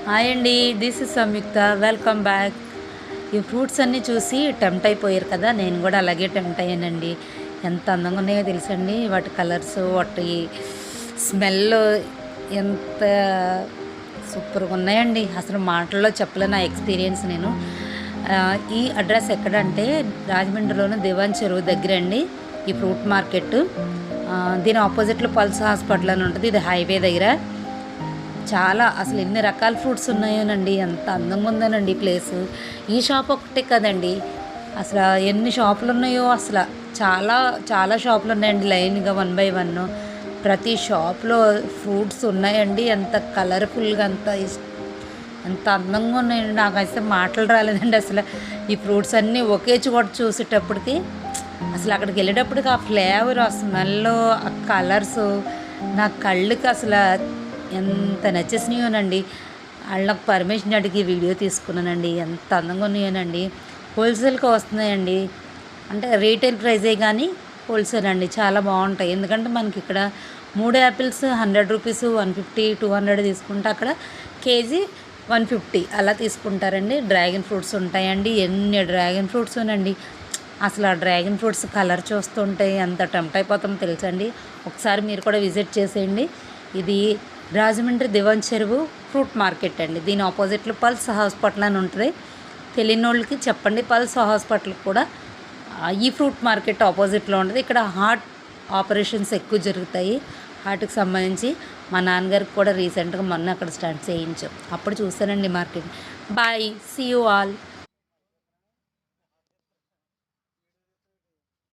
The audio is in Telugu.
హాయ్ అండి, this is Samyuktha. Welcome back. ఈ ఫ్రూట్స్ అన్నీ చూసి టెంప్ట్ అయిపోయారు కదా, నేను కూడా అలాగే టెంప్ట్ అయ్యానండి. ఎంత అందంగా ఉన్నాయో తెలుసండి, వాటి కలర్స్, వాటి స్మెల్ ఎంత సూపర్గా ఉన్నాయండి. అసలు మాటల్లో చెప్పలే నా ఎక్స్పీరియన్స్ నేను. ఈ అడ్రస్ ఎక్కడంటే రాజమండ్రిలోని దివాన్ చెరువు దగ్గర అండి ఈ ఫ్రూట్ మార్కెట్. దీని ఆపోజిట్లో పల్స్ హాస్పిటల్ అని ఉంటుంది. ఇది హైవే దగ్గర. చాలా అసలు ఎన్ని రకాల ఫ్రూట్స్ ఉన్నాయోనండి, ఎంత అందంగా ఉందోనండి ఈ ప్లేసు. ఈ షాప్ ఒకటే కదండి, అసలు ఎన్ని షాపులు ఉన్నాయో, అసలు చాలా చాలా షాపులు ఉన్నాయండి లైన్గా 1 by 1. ప్రతి షాప్లో ఫ్రూట్స్ ఉన్నాయండి. ఎంత కలర్ఫుల్గా, అంత అందంగా ఉన్నాయండి. నాకైతే మాటలు రాలేదండి అసలు. ఈ ఫ్రూట్స్ అన్నీ ఒకే చోట చూసేటప్పటికి, అసలు అక్కడికి వెళ్ళేటప్పటికి ఆ ఫ్లేవర్, ఆ స్మెల్, ఆ కలర్స్ నా కళ్ళకి అసలు ఎంత నచ్చేసినాయోనండి. వాళ్ళకి పర్మిషన్ అడిగి వీడియో తీసుకున్నానండి. ఎంత అందంగా ఉన్నాయోనండి. హోల్సేల్కి వస్తున్నాయండి, అంటే రీటైల్ ప్రైజే కానీ హోల్సేల్ అండి. చాలా బాగుంటాయి. ఎందుకంటే మనకి ఇక్కడ 3 యాపిల్స్ 100 రూపీస్, 150, 200 తీసుకుంటే అక్కడ కేజీ 150 అలా తీసుకుంటారండి. డ్రాగన్ ఫ్రూట్స్ ఉంటాయండి. ఎన్ని డ్రాగన్ ఫ్రూట్స్ ఉన్నాయండి. అసలు ఆ డ్రాగన్ ఫ్రూట్స్ కలర్ చూస్తుంటే ఎంత టెంప్ట్ అయిపోతామో తెలుసండి. ఒకసారి మీరు కూడా విజిట్ చేసేయండి. ఇది రాజమండ్రి దివాన్ చెరువు ఫ్రూట్ మార్కెట్ అండి. దీని ఆపోజిట్లో పల్స్ హాస్పిటల్ అని ఉంటుంది. తెలియని వాళ్ళకి చెప్పండి, పల్స్ హాస్పిటల్ కూడా ఈ ఫ్రూట్ మార్కెట్ ఆపోజిట్లో ఉంటుంది. ఇక్కడ హార్ట్ ఆపరేషన్స్ ఎక్కువ జరుగుతాయి. హార్ట్కి సంబంధించి మా నాన్నగారికి కూడా రీసెంట్గా మొన్న అక్కడ స్టార్ట్ చేయించాం. అప్పుడు చూసానండి market. Bye, see you all.